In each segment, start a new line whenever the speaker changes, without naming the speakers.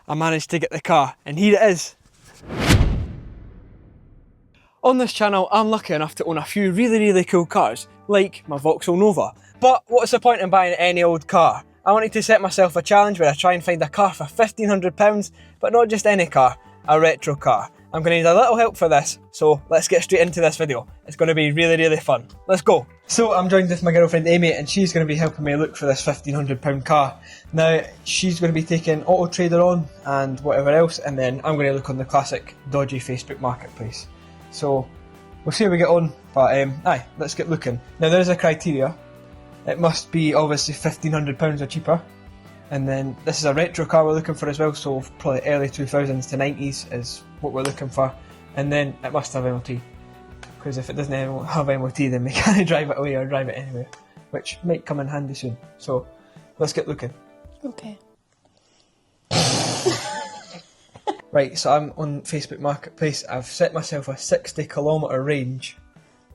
I managed to get the car, and here it is. On this channel, I'm lucky enough to own a few really cool cars, like my Vauxhall Nova. But what's the point in buying any old car? I wanted to set myself a challenge where I try and find a car for £1,500, but not just any car, a retro car. I'm going to need a little help for this, so let's get straight into this video. It's going to be really fun. Let's go. So I'm joined with my girlfriend Amy, and she's going to be helping me look for this £1,500 car. Now, she's going to be taking Auto Trader on and whatever else, and then I'm going to look on the classic dodgy Facebook marketplace. So we'll see how we get on, but aye, let's get looking. Now there's a criteria. It must be obviously £1,500 or cheaper. And then this is a retro car we're looking for as well, so probably early 2000s to 90s is what we're looking for. And then it must have MOT, because if it doesn't have MOT then we can't drive it away or drive it anywhere, which might come in handy soon. So let's get looking.
Okay.
Right, so I'm on Facebook Marketplace. I've set myself a 60km range,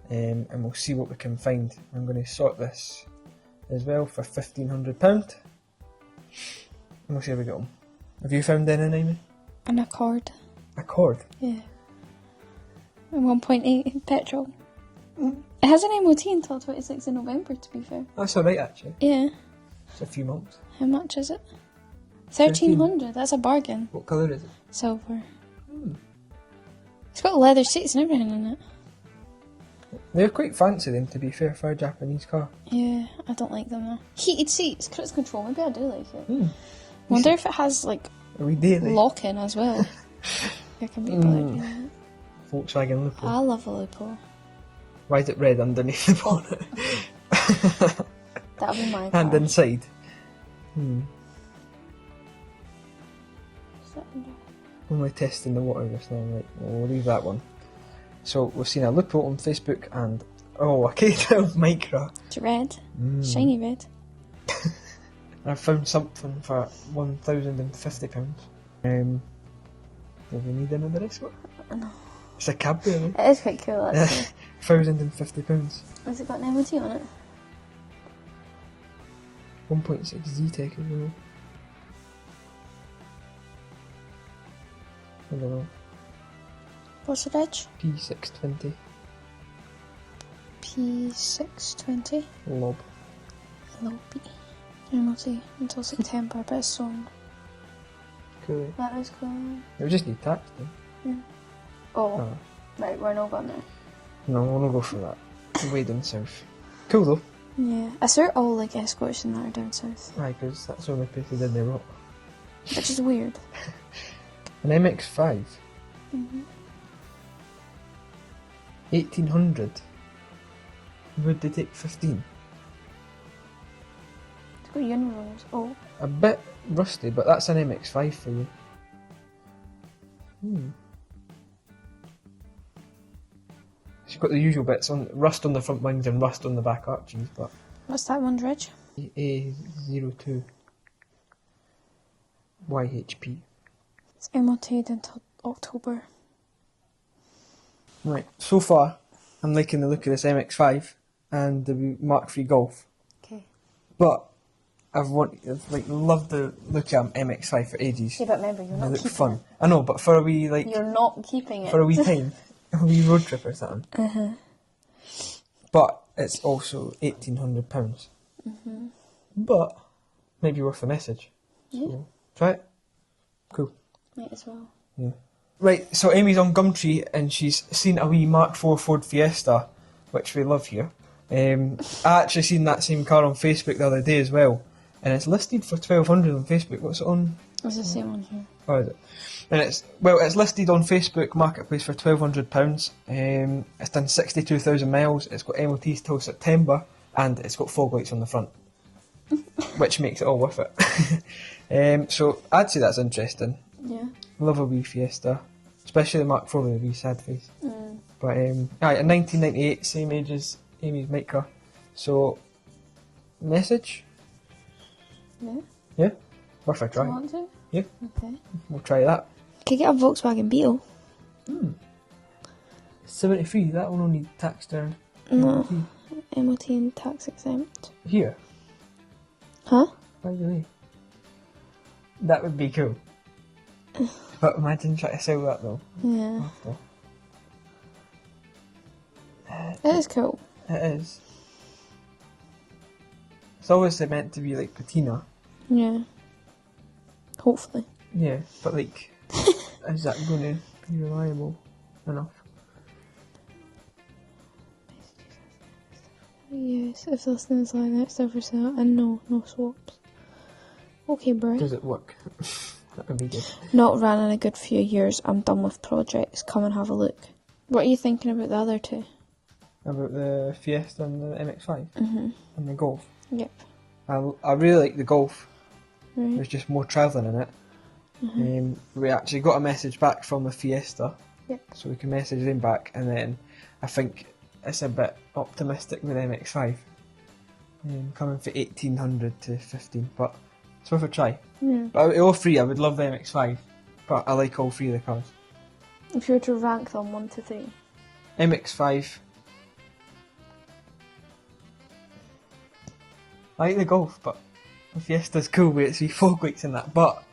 and we'll see what we can find. I'm going to sort this as well for £1,500. And we'll see how we get on. Have you found any, Amy?
An Accord.
Accord?
Yeah. 1.8 petrol. It has an MOT until 26th of November, to be fair.
That's alright actually.
Yeah.
It's a few months.
How much is it? 1,300. That's a bargain.
What colour is it?
Silver. It's got leather seats and everything in it.
They're quite fancy then, to be fair, for a Japanese car.
Yeah, I don't like them though. Heated seats, cruise control, maybe I do like it. Wonder if it has like
Are we daily?
lock-in as well. There can be bothered with it.
Volkswagen Lupo.
I love a Lupo.
Why is it red underneath the bonnet?
That'll be my car.
And inside?
Is that under?
Only testing the water just now, right? We'll leave that one. So we've seen a Lupo on Facebook and a K12 Micra.
It's red. Shiny red.
I found something for £1,050. Do we need any of the rest of it?
No.
It's a cab really.
It is quite cool actually.
£1,050.
Has it got an MOT on it?
1.6 Z-Tech as well. I don't know.
What's the reg?
P620.
P620.
Lob.
Lobby. MOT until September, but it's soon.
Cool.
That is cool.
We just need tax then.
Yeah. Oh.
Oh.
Right, we're not going there.
No, we'll not go for that. Way down south. Cool though.
Yeah. I swear all like escorts in that are down south.
Aye, because that's the only place they did their rock.
Which is weird.
An MX5. 1800. Would they take 15?
It's got universals. Oh.
A bit rusty, but that's an MX5 for you. She's got the usual bits on rust on the front wings and rust on the back arches, but
What's that one's reg?
A02 YHP.
It's MOT'd until October.
Right, so far I'm liking the look of this MX5 and the Mark III Golf,
Okay.
but I've loved the look of MX5 for ages.
Yeah, but remember, you're
They
not
look
keeping
fun.
it.
I know, but for a wee
You're not keeping it.
for a wee time, a wee road trip or something. But it's also £1,800. But maybe worth a message.
Yeah.
So, try it. Cool.
Might as well.
Yeah. Right, so Amy's on Gumtree and she's seen a wee Mark IV Ford Fiesta, which we love here. I actually seen that same car on Facebook the other day as well, and it's listed for £1,200 on Facebook. What's it on?
It's the same one here.
Oh, is it? And it's listed on Facebook Marketplace for £1,200. It's done 62,000 miles. It's got MOTs till September, and it's got fog lights on the front, which makes it all worth it. So I'd say that's interesting.
Yeah.
Love a wee Fiesta, especially the Mark IV with a wee sad face. But in 1998, same age as Amy's Micra. So, message?
Yeah.
Yeah? Worth a
Do you
try.
want to?
Yeah,
Okay.
we'll try that.
Could get a Volkswagen Beetle.
73, that one only tax down.
No. MOT and tax exempt.
Here,
Huh?
by the way. That would be cool. But imagine trying to sell that though.
Yeah.
After.
It is cool.
It is. It's obviously meant to be like patina.
Yeah. Hopefully.
Yeah, but like, is that going to be reliable enough?
Yes, if listening is like next ever sale, and no swaps. Okay, bro.
Does it work? That would be good.
Not ran in a good few years. I'm done with projects. Come and have a look. What are you thinking about the other two?
About the Fiesta and the MX5 and the Golf.
Yep.
I really like the Golf.
Right.
There's just more travelling in it. We actually got a message back from the Fiesta.
Yep.
So we can message them back, and then I think it's a bit optimistic with MX5. Coming for 1800 to 15, but it's worth a try.
Yeah.
But out of all three, I would love the MX5, but I like all three of the cars.
If you were to rank them 1 to 3.
MX5. I like the Golf, but the Fiesta's cool with its wee fog lights and that, but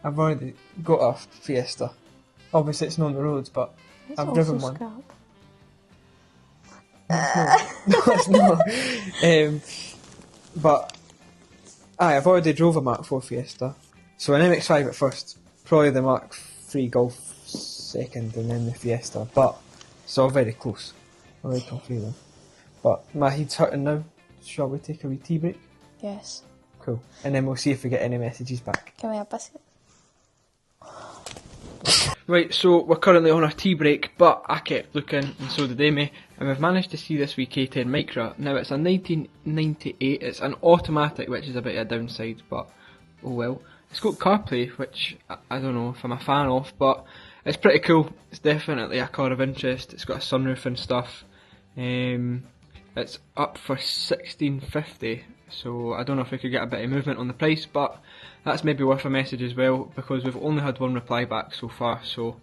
I've already got a Fiesta. Obviously it's not on the roads, but
It's
I've
also
driven one.
scrap.
No, it's not. But I've already drove a Mark 4 Fiesta. So an MX5 at first, probably the Mark 3 Golf second, and then the Fiesta. But it's all very close. I like all three of them. But my head's hurting now. Shall we take a wee tea break?
Yes.
Cool. And then we'll see if we get any messages back.
Can we have biscuits?
Right, so we're currently on a tea break, but I kept looking, and so did Amy, and we've managed to see this wee K10 Micra. Now it's a 1998, it's an automatic, which is a bit of a downside, but oh well. It's got CarPlay, which I don't know if I'm a fan of, but it's pretty cool. It's definitely a car of interest. It's got a sunroof and stuff. It's up for $16.50, so I don't know if we could get a bit of movement on the price, but that's maybe worth a message as well, because we've only had one reply back so far, so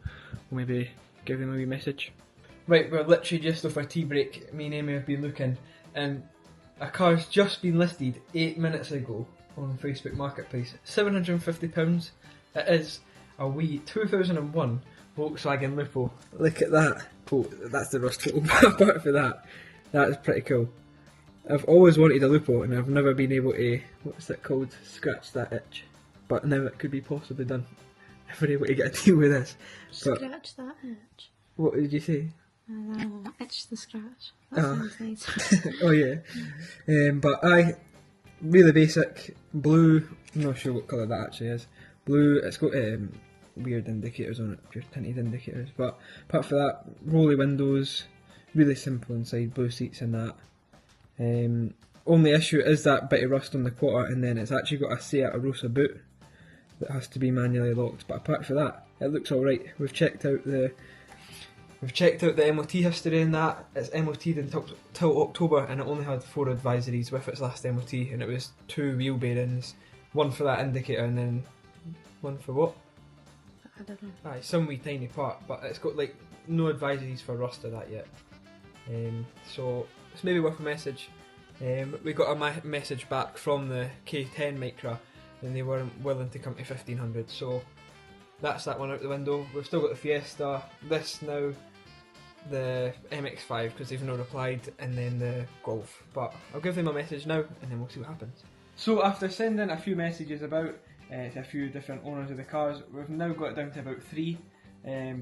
we'll maybe give them a wee message. Right, we're literally just off our tea break. Me and Amy have been looking, and a car's just been listed 8 minutes ago on Facebook Marketplace. £750. It is a wee 2001 Volkswagen Lupo. Look at that. Oh, that's the rust total apart for that. That is pretty cool. I've always wanted a Lupo, and I've never been able to, what's it called, scratch that itch. But now it could be possibly done. If we're able to get a deal with this. But
Scratch that itch.
what did you say?
I don't know, itch the scratch. That sounds nice.
Oh yeah. But really basic, blue, I'm not sure what colour that actually is. Blue, it's got weird indicators on it, pure tinted indicators. But apart from that, rolly windows, really simple inside, blue seats and that. Only issue is that bit of rust on the quarter, and then it's actually got a Seat Arosa boot that has to be manually locked. But apart from that, it looks alright. We've checked out the MOT history and that. It's MOT'd until October, and it only had 4 advisories with its last MOT, and it was 2 wheel bearings, one for that indicator and then one for what?
I don't know.
Aye, some wee tiny part, but it's got like no advisories for rust or that yet. So it's maybe worth a message. We got a message back from the K10 Micra, and they weren't willing to come to 1500, so that's that one out the window. We've still got the Fiesta, this now, the MX5 because they've not replied, and then the Golf. But I'll give them a message now, and then we'll see what happens. So after sending a few messages about to a few different owners of the cars, we've now got it down to about 3.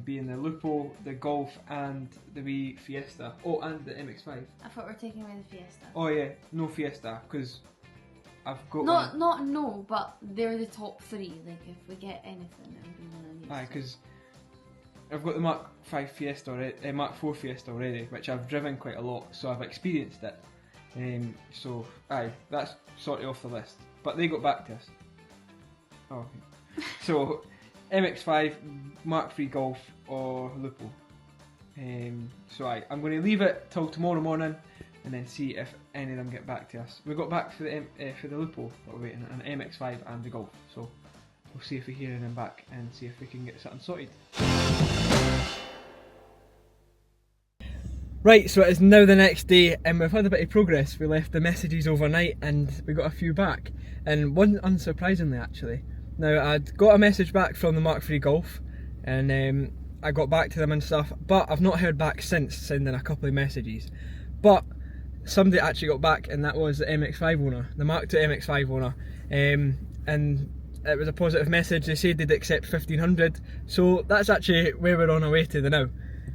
Being the Lupo, the Golf, and the wee Fiesta. Oh, and the MX5.
I thought we were taking away the Fiesta.
Oh yeah, no Fiesta, because I've got
Not no, but they're the top 3. Like, if we get anything, it would be one of these.
Aye, because I've got the Mark 5 Fiesta already, Mark 4 Fiesta already, which I've driven quite a lot, so I've experienced it. So aye, that's sort of off the list. But they got back to us. Oh, okay. So MX5, Mark 3 Golf, or Lupo. So I'm going to leave it till tomorrow morning, and then see if any of them get back to us. We got back for the Lupo that we're waiting, and the MX5 and the Golf. So we'll see if we hear them back and see if we can get something sorted. Right, so it is now the next day, and we've had a bit of progress. We left the messages overnight, and we got a few back, and one unsurprisingly actually. Now, I'd got a message back from the Mark III Golf, and I got back to them and stuff, but I've not heard back since sending a couple of messages. But somebody actually got back, and that was the MX5 owner, the Mark II MX5 owner, and it was a positive message. They said they'd accept 1500, so that's actually where we're on our way to the now.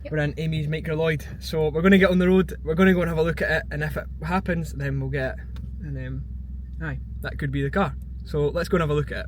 Yep. We're in Amy's Micro Lloyd, so we're going to get on the road, we're going to go and have a look at it, and if it happens, then we'll get it, and aye, that could be the car. So let's go and have a look at it.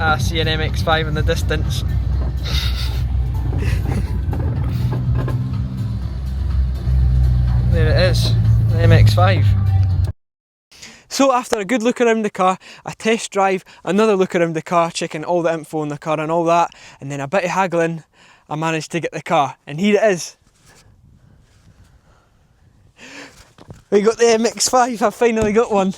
I see an MX5 in the distance. There it is, the MX5. So after a good look around the car, a test drive, another look around the car, checking all the info on the car and all that, and then a bit of haggling, I managed to get the car, and here it is. We got the MX5, I finally got one.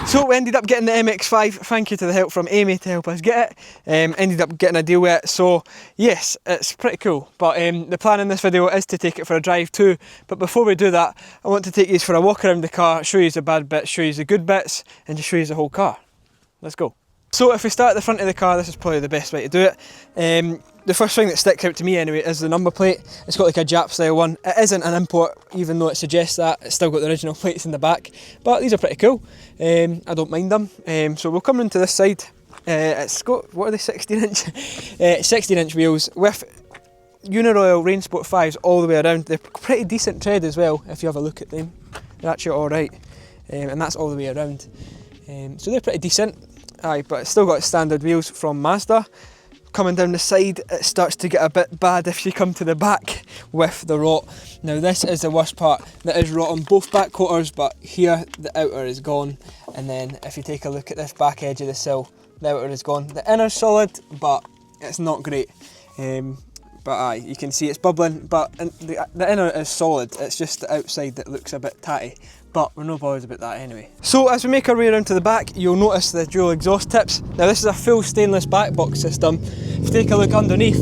So we ended up getting the MX5, thank you to the help from Amy to help us get it. Ended up getting a deal with it, so yes, it's pretty cool. But the plan in this video is to take it for a drive too. But before we do that, I want to take you for a walk around the car, show you the bad bits, show you the good bits, and just show you the whole car. Let's go. So if we start at the front of the car, this is probably the best way to do it. The first thing that sticks out to me anyway is the number plate. It's got like a Jap style one. It isn't an import, even though it suggests that. It's still got the original plates in the back, but these are pretty cool. I don't mind them. So we'll come into this side. It's got, what are they, 16-inch wheels with Uniroyal Rain Sport 5s all the way around. They're pretty decent tread as well, if you have a look at them. They're actually alright, and that's all the way around. So they're pretty decent. Aye, but it's still got standard wheels from Mazda. Coming down the side, it starts to get a bit bad if you come to the back with the rot. Now this is the worst part. That is rot on both back quarters, but here the outer is gone. And then if you take a look at this back edge of the sill, the outer is gone. The inner's solid, but it's not great. But aye, you can see it's bubbling, but the inner is solid. It's just the outside that looks a bit tatty. But we're no bothered about that anyway. So as we make our way around to the back, you'll notice the dual exhaust tips. Now this is a full stainless back box system. If you take a look underneath,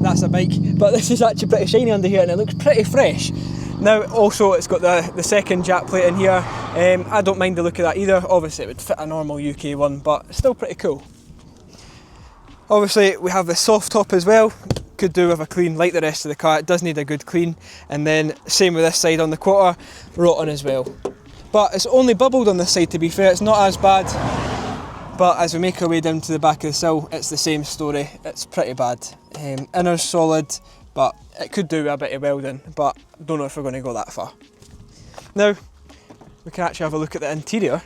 that's a bike, but this is actually pretty shiny under here and it looks pretty fresh. Now also it's got the second Jap plate in here. I don't mind the look of that either. Obviously it would fit a normal UK one, but it's still pretty cool. Obviously we have the soft top as well. Could do with a clean, like the rest of the car. It does need a good clean, and then same with this side on the quarter, rotten as well. But it's only bubbled on this side, to be fair. It's not as bad, but as we make our way down to the back of the sill, it's the same story. It's pretty bad. Inner's solid, but it could do with a bit of welding, but I don't know if we're going to go that far. Now we can actually have a look at the interior,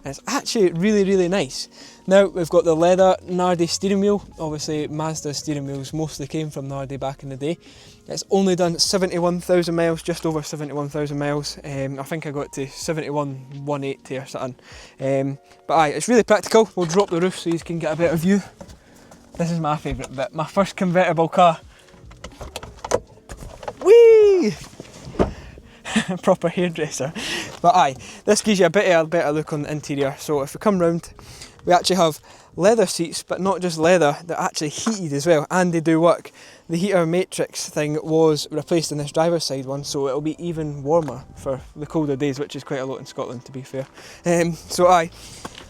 and it's actually really nice. Now we've got the leather Nardi steering wheel. Obviously Mazda steering wheels mostly came from Nardi back in the day. It's only done 71,000 miles, just over 71,000 miles. I think I got to 71,180 or something. But aye, it's really practical. We'll drop the roof so you can get a better view. This is my favourite bit, my first convertible car. Whee! Proper hairdresser. But aye, this gives you a better look on the interior. So if we come round, We actually have leather seats, but not just leather, they're actually heated as well, and they do work. The heater matrix thing was replaced in this driver's side one, so it'll be even warmer for the colder days, which is quite a lot in Scotland, to be fair.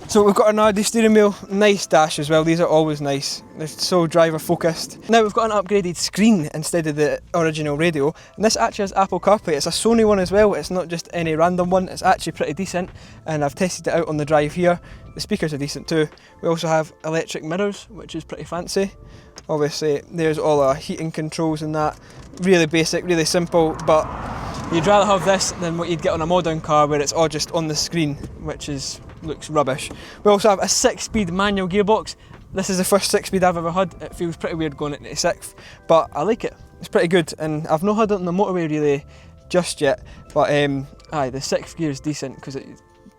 So we've got an Nardi steering wheel, nice dash as well, these are always nice, they're so driver focused. Now we've got an upgraded screen instead of the original radio, and this actually has Apple CarPlay. It's a Sony one as well, it's not just any random one, it's actually pretty decent, and I've tested it out on the drive here. The speakers are decent too. We also have electric mirrors, which is pretty fancy. Obviously there's all our heating controls and that, really basic, really simple, but you'd rather have this than what you'd get on a modern car where it's all just on the screen, which looks rubbish. We also have a 6-speed manual gearbox. This is the first 6-speed I've ever had. It feels pretty weird going into the 6th, but I like it. It's pretty good, and I've not had it on the motorway really just yet, but the 6th gear is decent because it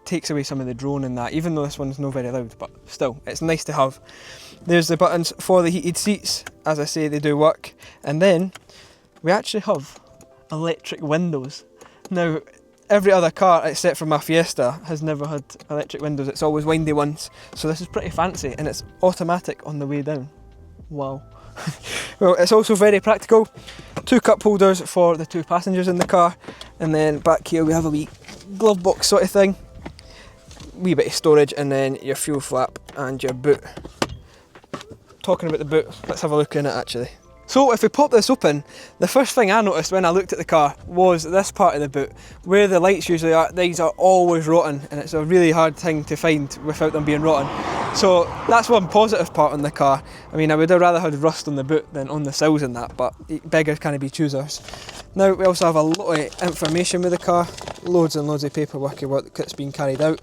takes away some of the drone and that, even though this one's not very loud, but still, it's nice to have. There's the buttons for the heated seats. As I say, they do work. And then we actually have electric windows. Now, every other car except for my Fiesta has never had electric windows. It's always windy ones. So this is pretty fancy, and it's automatic on the way down. Wow. Well, it's also very practical. 2 cup holders for the 2 passengers in the car, and then back here we have a wee glove box sort of thing. Wee bit of storage, and then your fuel flap and your boot. Talking about the boot, let's have a look in it actually. So if we pop this open, the first thing I noticed when I looked at the car was this part of the boot. Where the lights usually are, these are always rotten, and it's a really hard thing to find without them being rotten. So that's one positive part on the car. I mean, I would have rather had rust on the boot than on the sills and that, but beggars can't be choosers. Now we also have a lot of information with the car, loads and loads of paperwork that's been carried out.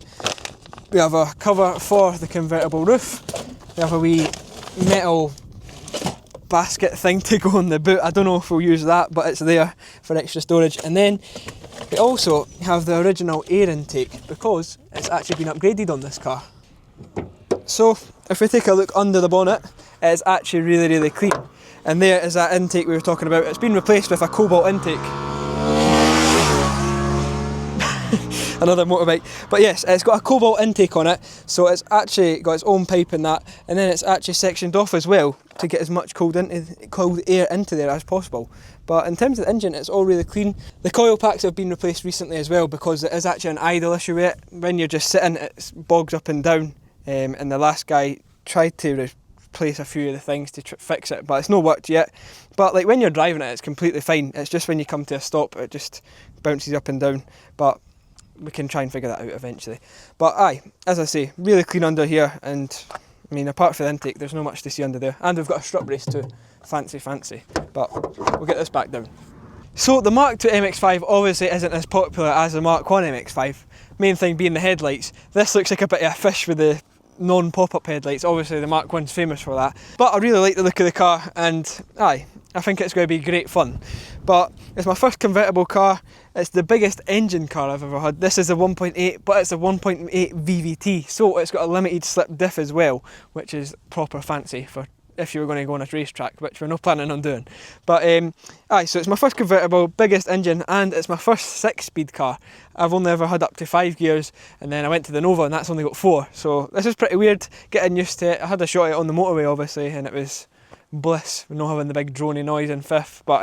We have a cover for the convertible roof. We have a wee metal basket thing to go on the boot. I don't know if we'll use that, but it's there for extra storage. And then we also have the original air intake because it's actually been upgraded on this car. So if we take a look under the bonnet, it's actually really, really clean. And there is that intake we were talking about. It's been replaced with a cobalt intake. Another motorbike, but yes, it's got a cobalt intake on it, so it's actually got its own pipe in that, and then it's actually sectioned off as well to get as much cold air into there as possible. But in terms of the engine, it's all really clean. The coil packs have been replaced recently as well because it is actually an idle issue with it. When you're just sitting, it bogs up and down, and the last guy tried to replace a few of the things to fix it, but it's not worked yet. But like when you're driving it, it's completely fine. It's just when you come to a stop, it just bounces up and down. But we can try and figure that out eventually. But as I say, really clean under here, and I mean, apart from the intake, there's not much to see under there. And we've got a strut brace too. Fancy. But we'll get this back down. So the Mark II MX5 obviously isn't as popular as the Mark I MX5. Main thing being the headlights. This looks like a bit of a fish with the non-pop-up headlights. Obviously the Mark I's famous for that. But I really like the look of the car, and I think it's going to be great fun. But it's my first convertible car. It's the biggest engine car I've ever had. This is a 1.8, but it's a 1.8 VVT, so it's got a limited slip diff as well, which is proper fancy for if you were going to go on a racetrack, which we're not planning on doing. But so it's my first convertible, biggest engine, and it's my first 6-speed car. I've only ever had up to 5 gears, and then I went to the Nova and that's only got 4. So this is pretty weird, getting used to it. I had a shot at it on the motorway obviously, and it was bliss, not having the big drony noise in 5th. But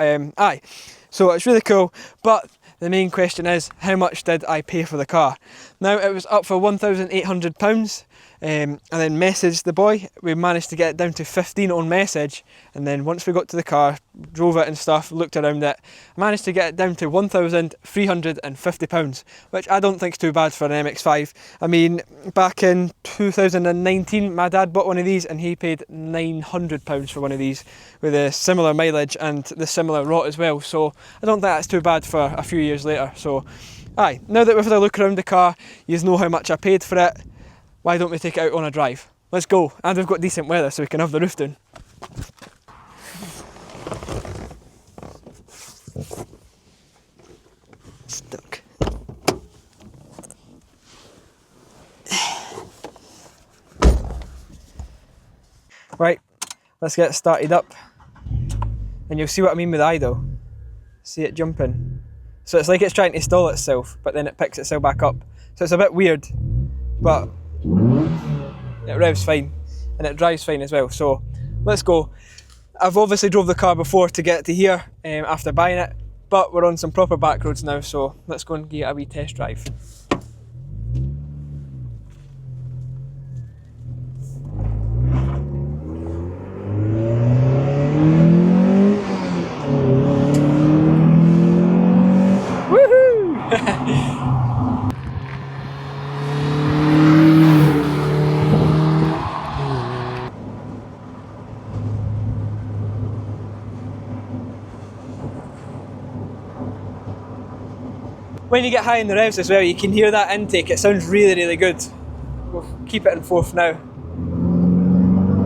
so it's really cool. But the main question is, how much did I pay for the car? Now, it was up for £1,800, and then messaged the boy. We managed to get it down to 15 on message, and then once we got to the car, drove it and stuff, looked around it, managed to get it down to £1,350, which I don't think is too bad for an MX5. I mean, back in 2019, my dad bought one of these and he paid £900 for one of these with a similar mileage and the similar rot as well, so I don't think that's too bad for a few years later. So now that we've had a look around the car, you know how much I paid for it, why don't we take it out on a drive? Let's go. And we've got decent weather so we can have the roof down. Stuck. Right, let's get it started up. And you'll see what I mean with idle. See it jumping. So it's like it's trying to stall itself, but then it picks itself back up. So it's a bit weird, but it revs fine and it drives fine as well. So let's go. I've obviously drove the car before to get to here after buying it, but we're on some proper back roads now, so let's go and get a wee test drive. When you get high in the revs as well, you can hear that intake. It sounds really, really good. We'll keep it in fourth now.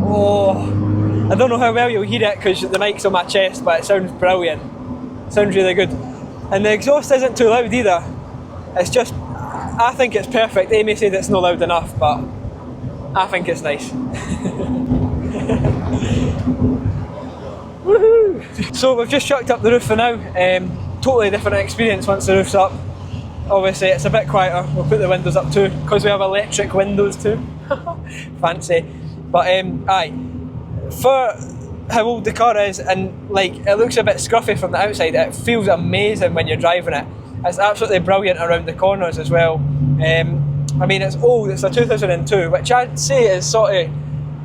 Oh, I don't know how well you'll hear it because the mic's on my chest, but it sounds brilliant. It sounds really good. And the exhaust isn't too loud either. It's just, I think it's perfect. Amy said it's not loud enough, but I think it's nice. Woohoo! So we've just chucked up the roof for now. Totally different experience once the roof's up. Obviously it's a bit quieter, we'll put the windows up too, because we have electric windows too. Fancy. But aye, for how old the car is, and like it looks a bit scruffy from the outside, it feels amazing when you're driving it. It's absolutely brilliant around the corners as well. I mean, it's old, it's a 2002, which I'd say is sort of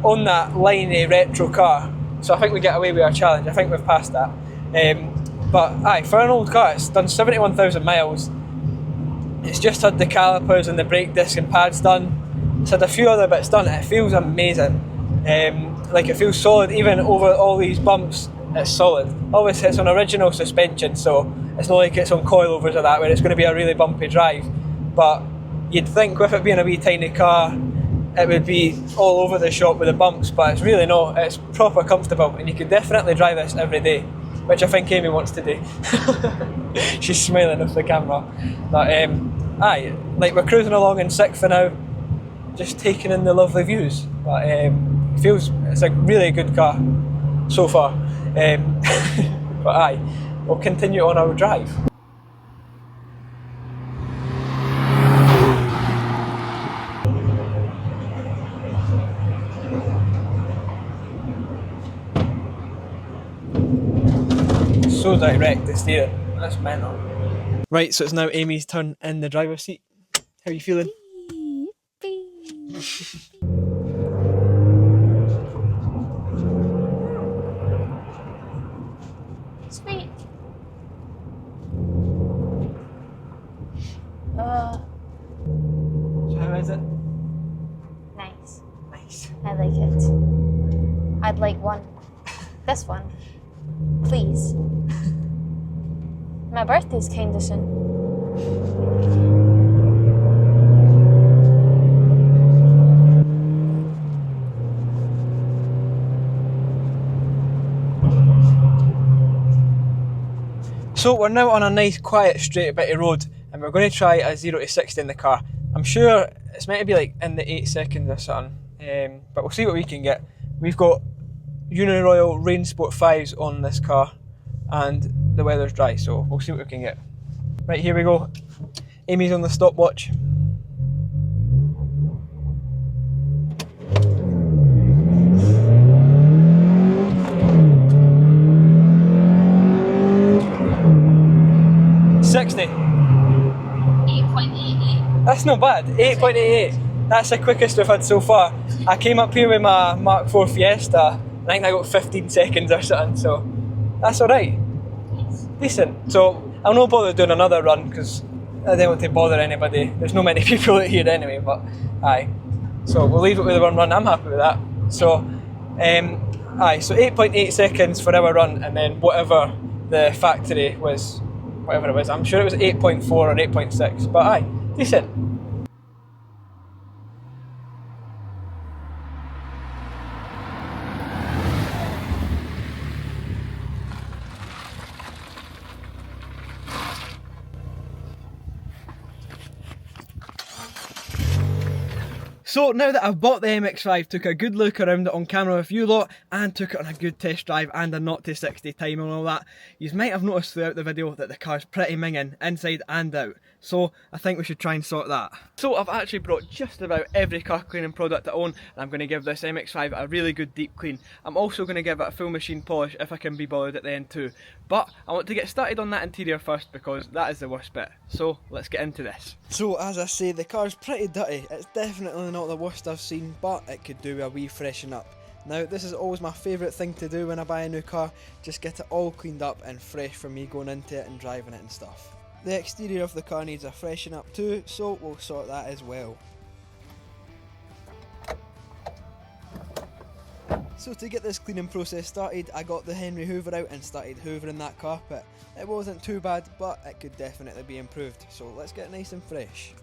on that line of retro car. So I think we get away with our challenge, I think we've passed that. But aye, for an old car, it's done 71,000 miles. It's just had the calipers and the brake disc and pads done. It's had a few other bits done. It feels amazing. Like it feels solid, even over all these bumps, it's solid. Obviously it's on original suspension, so it's not like it's on coilovers or that, where it's going to be a really bumpy drive. But you'd think with it being a wee tiny car, it would be all over the shop with the bumps, but it's really not. It's proper comfortable, and you could definitely drive this every day, which I think Amy wants to do. She's smiling off the camera. But aye, like we're cruising along in sixth for now, just taking in the lovely views. But it's a really good car so far. But aye, we'll continue on our drive. So direct, the steering. That's mental. Right, so it's now Amy's turn in the driver's seat. How are you feeling?
Sweet.
So how is it?
Nice.
Nice.
I like it. I'd like one. This one. Please. My birthday's kinda soon.
So we're now on a nice quiet straight bit of road, and we're going to try a 0 to 60 in the car. I'm sure it's meant to be like in the 8 seconds or something, but we'll see what we can get. We've got Uniroyal Rain Sport 5s on this car, and the weather's dry, so we'll see what we can get. Right, here we go. Amy's on the stopwatch. $60.
8.88.
That's not bad. 8.88. That's the quickest we've had so far. I came up here with my Mark IV Fiesta. I think I got 15 seconds or something, so that's alright. Decent. So I'll not bother doing another run because I don't want to bother anybody. There's not many people out here anyway, but aye. So we'll leave it with the one run. I'm happy with that. So aye, so 8.8 seconds for our run, and then whatever the factory was, whatever it was. I'm sure it was 8.4 or 8.6, but aye, decent. So now that I've bought the MX5, took a good look around it on camera with you lot, and took it on a good test drive and a 0 to 60 time and all that, you might have noticed throughout the video that the car's pretty minging, inside and out. So I think we should try and sort that. So I've actually brought just about every car cleaning product I own, and I'm going to give this MX5 a really good deep clean. I'm also going to give it a full machine polish if I can be bothered at the end too. But I want to get started on that interior first because that is the worst bit. So let's get into this. So as I say, the car's pretty dirty. It's definitely not the worst I've seen, but it could do a wee freshen up. Now this is always my favourite thing to do when I buy a new car, just get it all cleaned up and fresh for me going into it and driving it and stuff. The exterior of the car needs a freshen up too, so we'll sort that as well. So to get this cleaning process started, I got the Henry Hoover out and started hoovering that carpet. It wasn't too bad, but it could definitely be improved, so let's get it nice and fresh.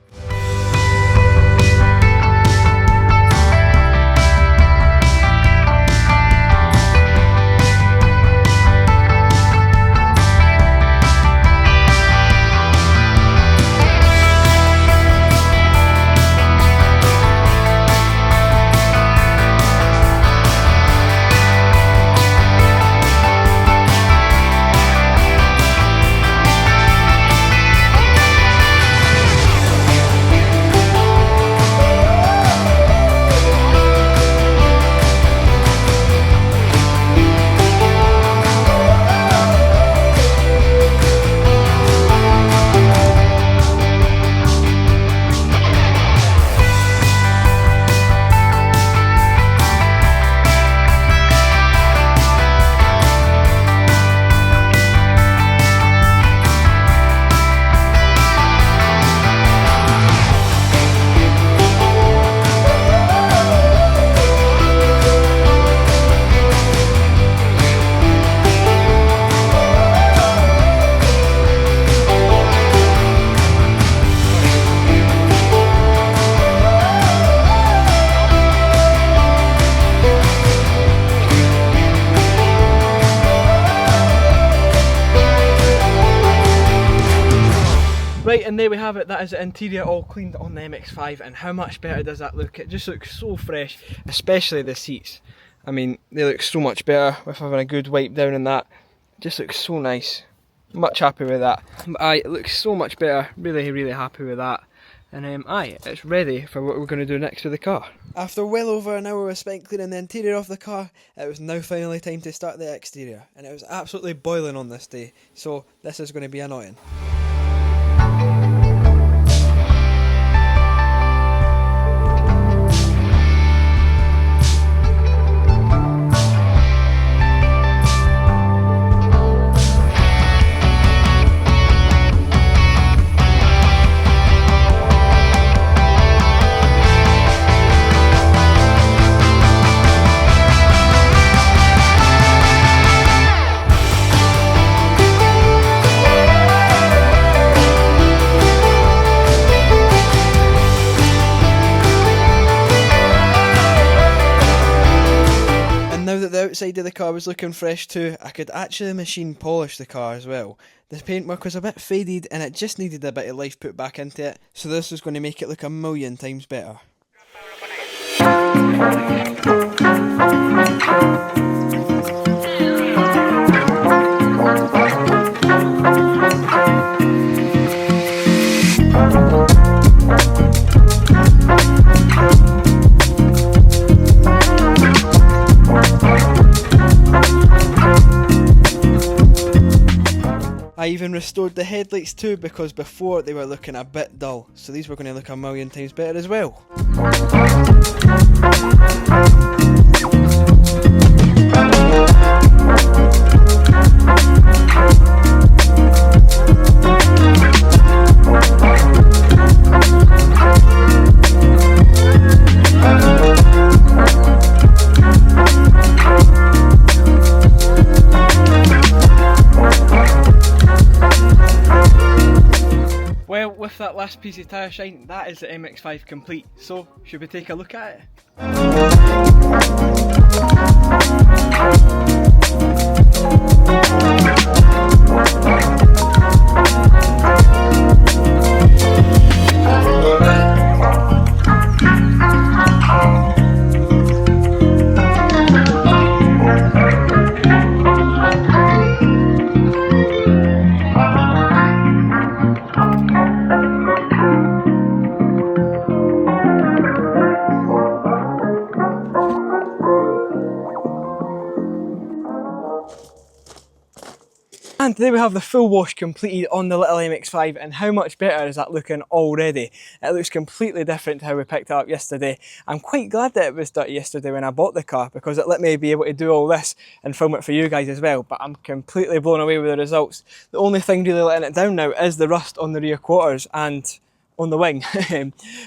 Right, and there we have it. That is the interior all cleaned on the MX5, and how much better does that look? It just looks so fresh, especially the seats. I mean, they look so much better with having a good wipe down and that. It just looks so nice. Much happy with that. But aye, it looks so much better. Really happy with that. And aye, it's ready for what we're going to do next to the car. After well over an hour of spent cleaning the interior of the car, it was now finally time to start the exterior. And it was absolutely boiling on this day, so this is going to be annoying. The outside of the car was looking fresh too. I could actually machine polish the car as well. The paintwork was a bit faded and it just needed a bit of life put back into it, so this was going to make it look a million times better. I even restored the headlights too, because before they were looking a bit dull, so these were going to look a million times better as well. Well, with that last piece of tyre shine, that is the MX5 complete, so should we take a look at it? And today we have the full wash completed on the little MX5, and how much better is that looking already? It looks completely different to how we picked it up yesterday. I'm quite glad that it was dirty yesterday when I bought the car, because it let me be able to do all this and film it for you guys as well, but I'm completely blown away with the results. The only thing really letting it down now is the rust on the rear quarters and on the wing.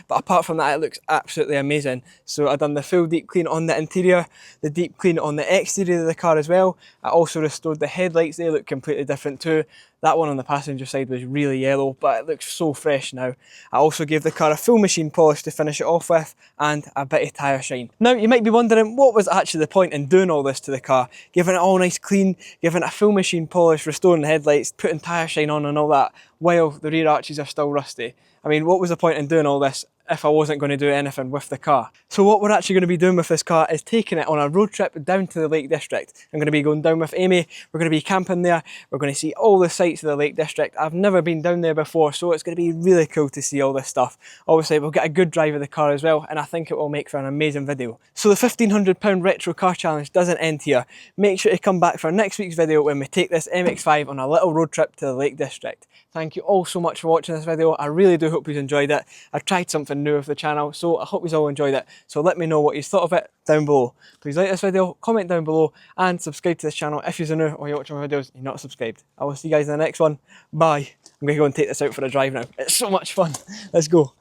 But apart from that, it looks absolutely amazing. So I've done the full deep clean on the interior, the deep clean on the exterior of the car as well. I also restored the headlights, they look completely different too. That one on the passenger side was really yellow, but it looks so fresh now. I also gave the car a full machine polish to finish it off with, and a bit of tyre shine. Now you might be wondering, what was actually the point in doing all this to the car? Giving it all nice clean, giving it a full machine polish, restoring the headlights, putting tyre shine on and all that, while the rear arches are still rusty. I mean, what was the point in doing all this if I wasn't going to do anything with the car? So what we're actually going to be doing with this car is taking it on a road trip down to the Lake District. I'm going to be going down with Amy, we're going to be camping there, we're going to see all the sights of the Lake District. I've never been down there before, so it's going to be really cool to see all this stuff. Obviously we'll get a good drive of the car as well, and I think it will make for an amazing video. So the £1,500 retro car challenge doesn't end here. Make sure to come back for next week's video when we take this MX5 on a little road trip to the Lake District. Thank you all so much for watching this video. I really do hope you enjoyed it. I've tried something new with the channel, so I hope you all enjoyed it. So let me know what you thought of it down below. Please like this video, comment down below, and subscribe to this channel if you're new or you're watching my videos and you're not subscribed. I will see you guys in the next one. Bye. I'm going to go and take this out for a drive now. It's so much fun. Let's go.